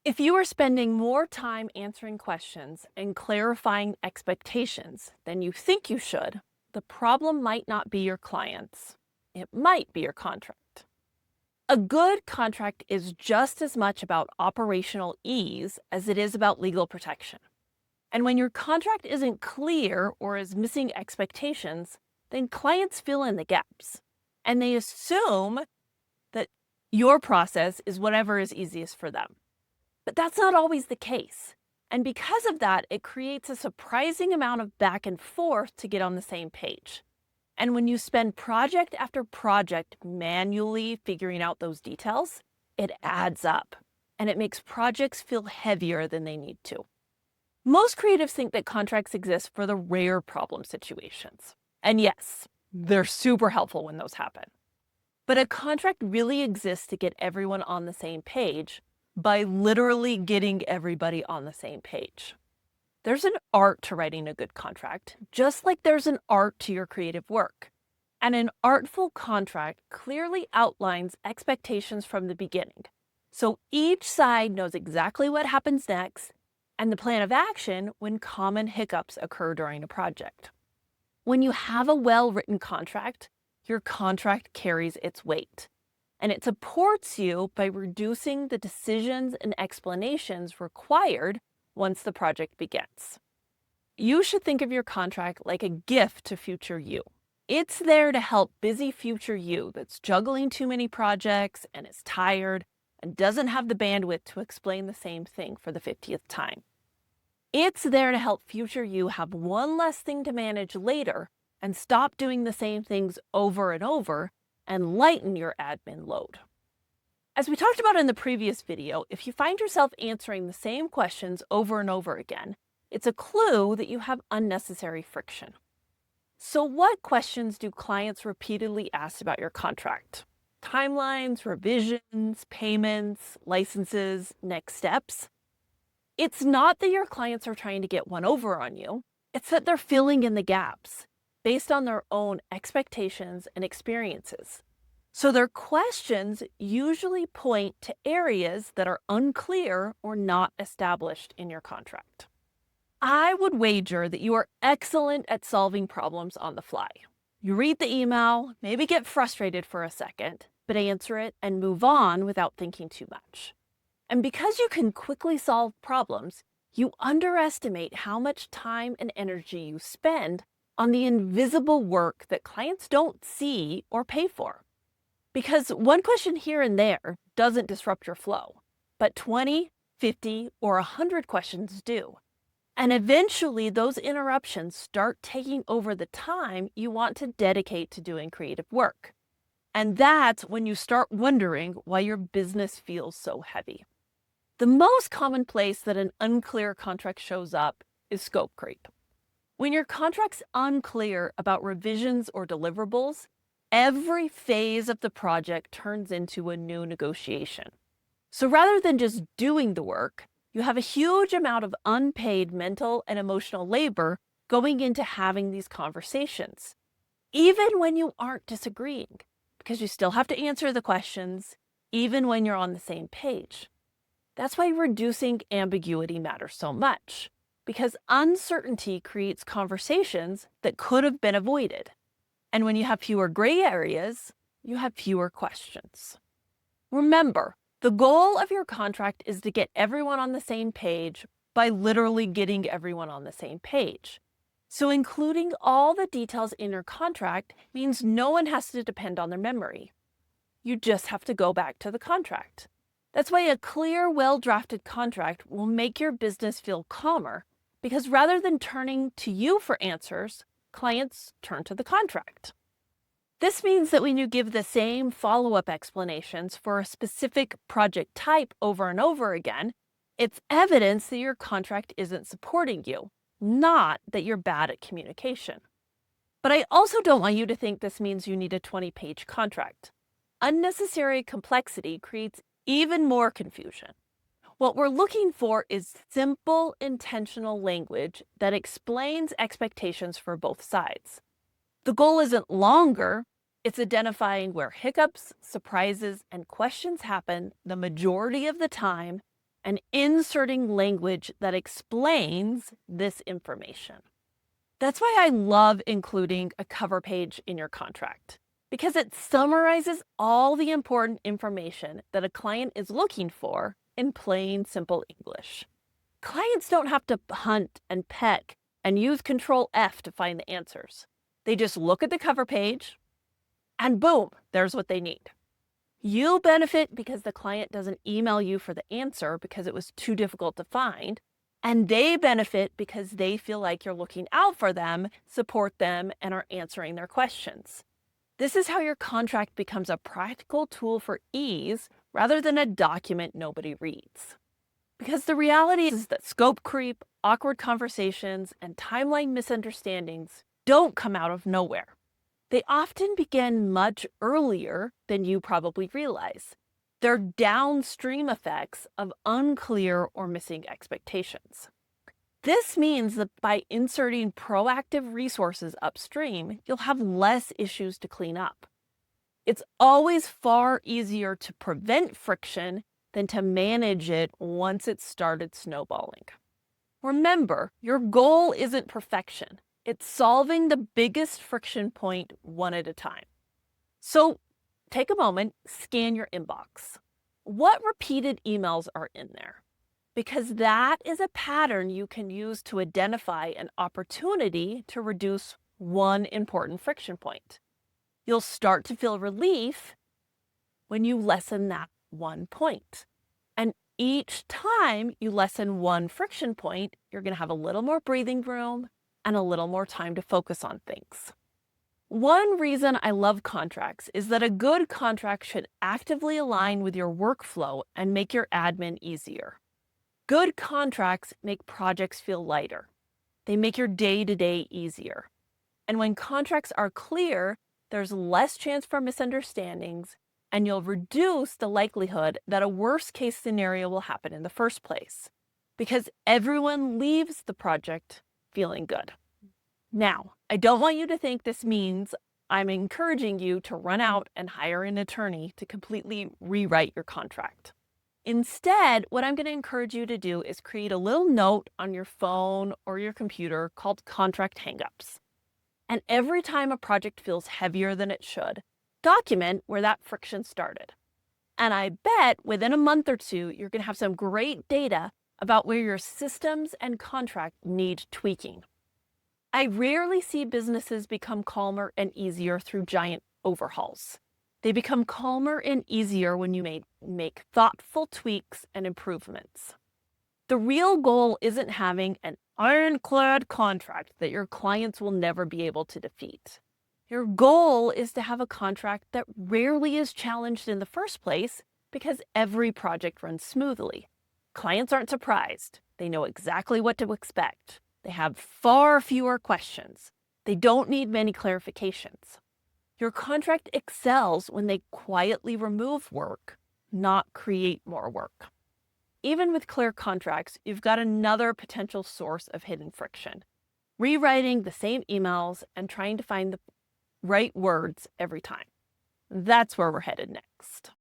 If you are spending more time answering questions and clarifying expectations than you think you should, the problem might not be your clients. It might be your contract. A good contract is just as much about operational ease as it is about legal protection. And when your contract isn't clear or is missing expectations, then clients fill in the gaps. And they assume that your process is whatever is easiest for them. But that's not always the case. And because of that, it creates a surprising amount of back and forth to get on the same page. And when you spend project after project manually figuring out those details, it adds up and it makes projects feel heavier than they need to. Most creatives think that contracts exist for the rare problem situations. And yes, they're super helpful when those happen. But a contract really exists to get everyone on the same page by literally getting everybody on the same page. There's an art to writing a good contract, just like there's an art to your creative work. And an artful contract clearly outlines expectations from the beginning. So each side knows exactly what happens next and the plan of action when common hiccups occur during a project. When you have a well-written contract, your contract carries its weight. And it supports you by reducing the decisions and explanations required once the project begins. You should think of your contract like a gift to future you. It's there to help busy future you that's juggling too many projects and is tired and doesn't have the bandwidth to explain the same thing for the 50th time. It's there to help future you have one less thing to manage later and stop doing the same things over and over and lighten your admin load. As we talked about in the previous video, if you find yourself answering the same questions over and over again, it's a clue that you have unnecessary friction. So what questions do clients repeatedly ask about your contract? Timelines, revisions, payments, licenses, next steps? It's not that your clients are trying to get one over on you, it's that they're filling in the gaps based on their own expectations and experiences. So their questions usually point to areas that are unclear or not established in your contract. I would wager that you are excellent at solving problems on the fly. You read the email, maybe get frustrated for a second, but answer it and move on without thinking too much. And because you can quickly solve problems, you underestimate how much time and energy you spend on the invisible work that clients don't see or pay for. Because one question here and there doesn't disrupt your flow, but 20, 50, or 100 questions do. And eventually those interruptions start taking over the time you want to dedicate to doing creative work. And that's when you start wondering why your business feels so heavy. The most common place that an unclear contract shows up is scope creep. When your contract's unclear about revisions or deliverables, every phase of the project turns into a new negotiation. So rather than just doing the work, you have a huge amount of unpaid mental and emotional labor going into having these conversations, even when you aren't disagreeing, because you still have to answer the questions, even when you're on the same page. That's why reducing ambiguity matters so much, because uncertainty creates conversations that could have been avoided. And when you have fewer gray areas, you have fewer questions. Remember, the goal of your contract is to get everyone on the same page by literally getting everyone on the same page. So including all the details in your contract means no one has to depend on their memory. You just have to go back to the contract. That's why a clear, well-drafted contract will make your business feel calmer, because rather than turning to you for answers, clients turn to the contract. This means that when you give the same follow-up explanations for a specific project type over and over again, it's evidence that your contract isn't supporting you, not that you're bad at communication. But I also don't want you to think this means you need a 20-page contract. Unnecessary complexity creates even more confusion. What we're looking for is simple, intentional language that explains expectations for both sides. The goal isn't longer, it's identifying where hiccups, surprises, and questions happen the majority of the time and inserting language that explains this information. That's why I love including a cover page in your contract, because it summarizes all the important information that a client is looking for in plain, simple English. Clients don't have to hunt and peck and use Control F to find the answers. They just look at the cover page and boom, there's what they need. You benefit because the client doesn't email you for the answer because it was too difficult to find. And they benefit because they feel like you're looking out for them, support them, and are answering their questions. This is how your contract becomes a practical tool for ease rather than a document nobody reads. Because the reality is that scope creep, awkward conversations, and timeline misunderstandings don't come out of nowhere. They often begin much earlier than you probably realize. They're downstream effects of unclear or missing expectations. This means that by inserting proactive resources upstream, you'll have less issues to clean up. It's always far easier to prevent friction than to manage it once it's started snowballing. Remember, your goal isn't perfection. It's solving the biggest friction point one at a time. So take a moment, scan your inbox. What repeated emails are in there? Because that is a pattern you can use to identify an opportunity to reduce one important friction point. You'll start to feel relief when you lessen that one point. And each time you lessen one friction point, you're going to have a little more breathing room and a little more time to focus on things. One reason I love contracts is that a good contract should actively align with your workflow and make your admin easier. Good contracts make projects feel lighter. They make your day-to-day easier. And when contracts are clear, there's less chance for misunderstandings, and you'll reduce the likelihood that a worst-case scenario will happen in the first place, because everyone leaves the project feeling good. Now, I don't want you to think this means I'm encouraging you to run out and hire an attorney to completely rewrite your contract. Instead, what I'm going to encourage you to do is create a little note on your phone or your computer called contract hangups. And every time a project feels heavier than it should, document where that friction started. And I bet within a month or two, you're going to have some great data about where your systems and contract need tweaking. I rarely see businesses become calmer and easier through giant overhauls. They become calmer and easier when you make thoughtful tweaks and improvements. The real goal isn't having an ironclad contract that your clients will never be able to defeat. Your goal is to have a contract that rarely is challenged in the first place because every project runs smoothly. Clients aren't surprised. They know exactly what to expect. They have far fewer questions. They don't need many clarifications. Your contract excels when they quietly remove work, not create more work. Even with clear contracts, you've got another potential source of hidden friction. Rewriting the same emails and trying to find the right words every time. That's where we're headed next.